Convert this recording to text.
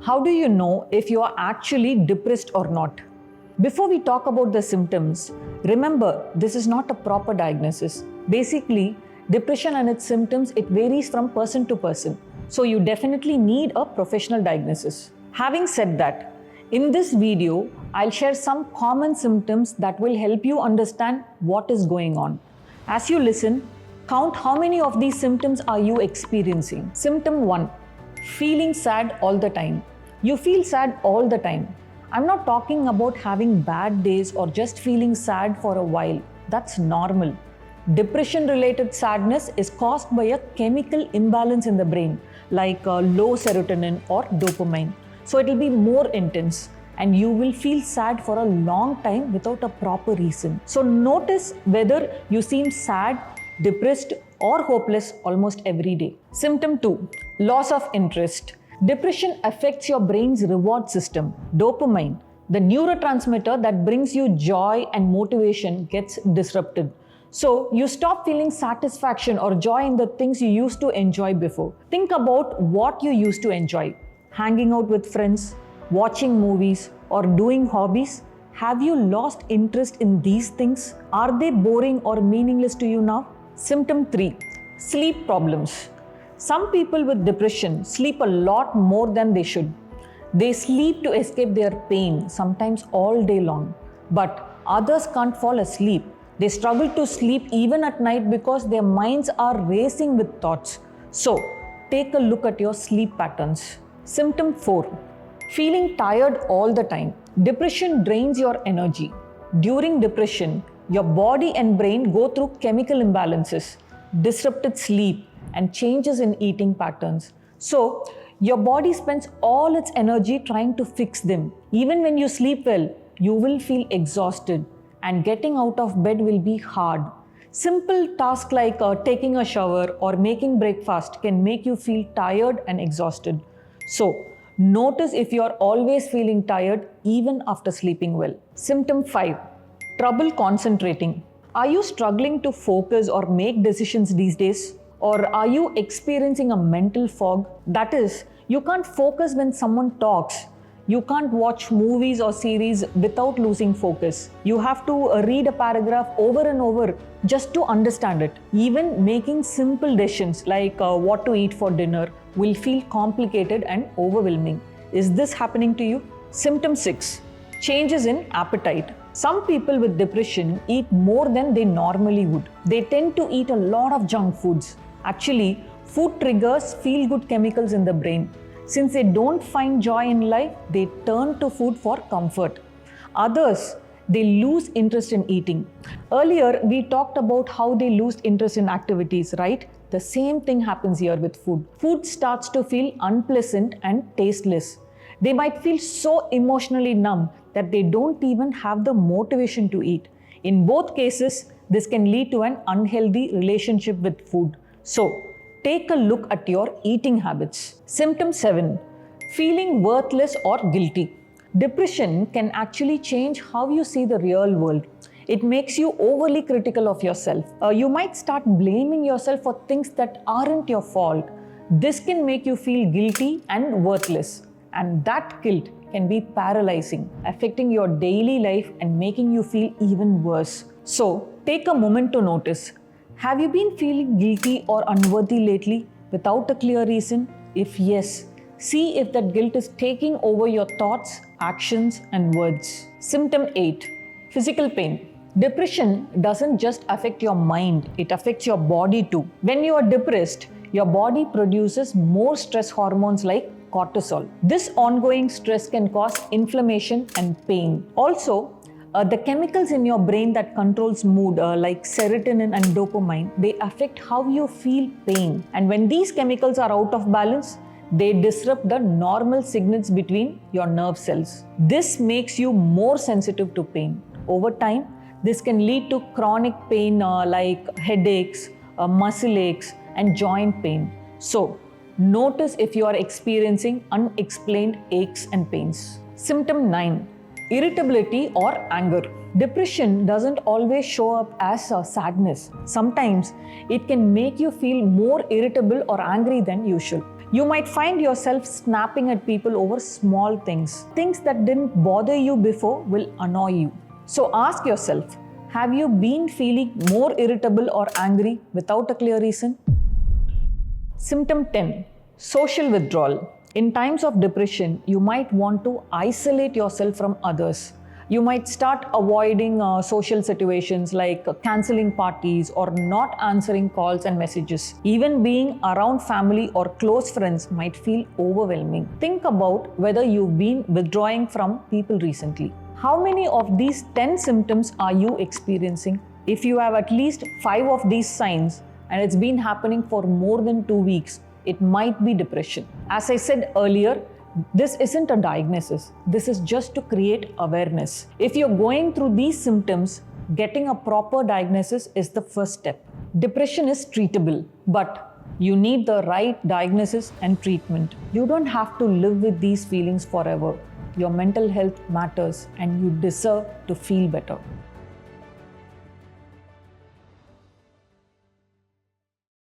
How do you know if you are actually depressed or not? Before we talk about the symptoms, remember this is not a proper diagnosis. Basically, depression and its symptoms, it varies from person to person. So you definitely need a professional diagnosis. Having said that, in this video, I'll share some common symptoms that will help you understand what is going on. As you listen, count how many of these symptoms are you experiencing. Symptom 1. Feeling sad all the time. You feel sad all the time. I'm not talking about having bad days or just feeling sad for a while. That's normal. Depression-related sadness is caused by a chemical imbalance in the brain, like low serotonin or dopamine. So it will be more intense and you will feel sad for a long time without a proper reason. So notice whether you seem sad, depressed or hopeless almost every day. Symptom 2. Loss of interest. Depression affects your brain's reward system. Dopamine, the neurotransmitter that brings you joy and motivation, gets disrupted. So you stop feeling satisfaction or joy in the things you used to enjoy before. Think about what you used to enjoy. Hanging out with friends, watching movies, or doing hobbies. Have you lost interest in these things? Are they boring or meaningless to you now? Symptom 3. Sleep problems. Some people with depression sleep a lot more than they should. They sleep to escape their pain, sometimes all day long. But others can't fall asleep. They struggle to sleep even at night because their minds are racing with thoughts. So, take a look at your sleep patterns. Symptom 4. Feeling tired all the time. Depression drains your energy. During depression, your body and brain go through chemical imbalances, disrupted sleep, and changes in eating patterns. So, your body spends all its energy trying to fix them. Even when you sleep well, you will feel exhausted and getting out of bed will be hard. Simple tasks like taking a shower or making breakfast can make you feel tired and exhausted. So, notice if you are always feeling tired even after sleeping well. Symptom 5. Trouble concentrating. Are you struggling to focus or make decisions these days? Or are you experiencing a mental fog? That is, you can't focus when someone talks. You can't watch movies or series without losing focus. You have to read a paragraph over and over just to understand it. Even making simple decisions like what to eat for dinner will feel complicated and overwhelming. Is this happening to you? Symptom 6. Changes in appetite. Some people with depression eat more than they normally would. They tend to eat a lot of junk foods. Actually, food triggers feel-good chemicals in the brain. Since they don't find joy in life, they turn to food for comfort. Others, they lose interest in eating. Earlier, we talked about how they lose interest in activities, right? The same thing happens here with food. Food starts to feel unpleasant and tasteless. They might feel so emotionally numb that they don't even have the motivation to eat. In both cases, this can lead to an unhealthy relationship with food. So, take a look at your eating habits. Symptom 7. Feeling worthless or guilty. Depression can actually change how you see the real world. It makes you overly critical of yourself. You might start blaming yourself for things that aren't your fault. This can make you feel guilty and worthless. And that guilt can be paralyzing, affecting your daily life and making you feel even worse. So, take a moment to notice. Have you been feeling guilty or unworthy lately without a clear reason? If yes, see if that guilt is taking over your thoughts, actions, and words. Symptom 8. Physical pain. Depression doesn't just affect your mind, it affects your body too. When you are depressed, your body produces more stress hormones like cortisol. This ongoing stress can cause inflammation and pain. Also, the chemicals in your brain that controls mood like serotonin and dopamine, they affect how you feel pain. And when these chemicals are out of balance, they disrupt the normal signals between your nerve cells. This makes you more sensitive to pain. Over time, this can lead to chronic pain like headaches, muscle aches, and joint pain. So, notice if you are experiencing unexplained aches and pains. Symptom 9. Irritability or anger. Depression doesn't always show up as sadness. Sometimes it can make you feel more irritable or angry than usual. You might find yourself snapping at people over small things. Things that didn't bother you before will annoy you. So ask yourself, have you been feeling more irritable or angry without a clear reason? Symptom 10. Social withdrawal. In times of depression, you might want to isolate yourself from others. You might start avoiding social situations like cancelling parties or not answering calls and messages. Even being around family or close friends might feel overwhelming. Think about whether you've been withdrawing from people recently. How many of these 10 symptoms are you experiencing? If you have at least 5 of these signs and it's been happening for more than 2 weeks, it might be depression. As I said earlier, this isn't a diagnosis. This is just to create awareness. If you're going through these symptoms, getting a proper diagnosis is the first step. Depression is treatable, but you need the right diagnosis and treatment. You don't have to live with these feelings forever. Your mental health matters and you deserve to feel better.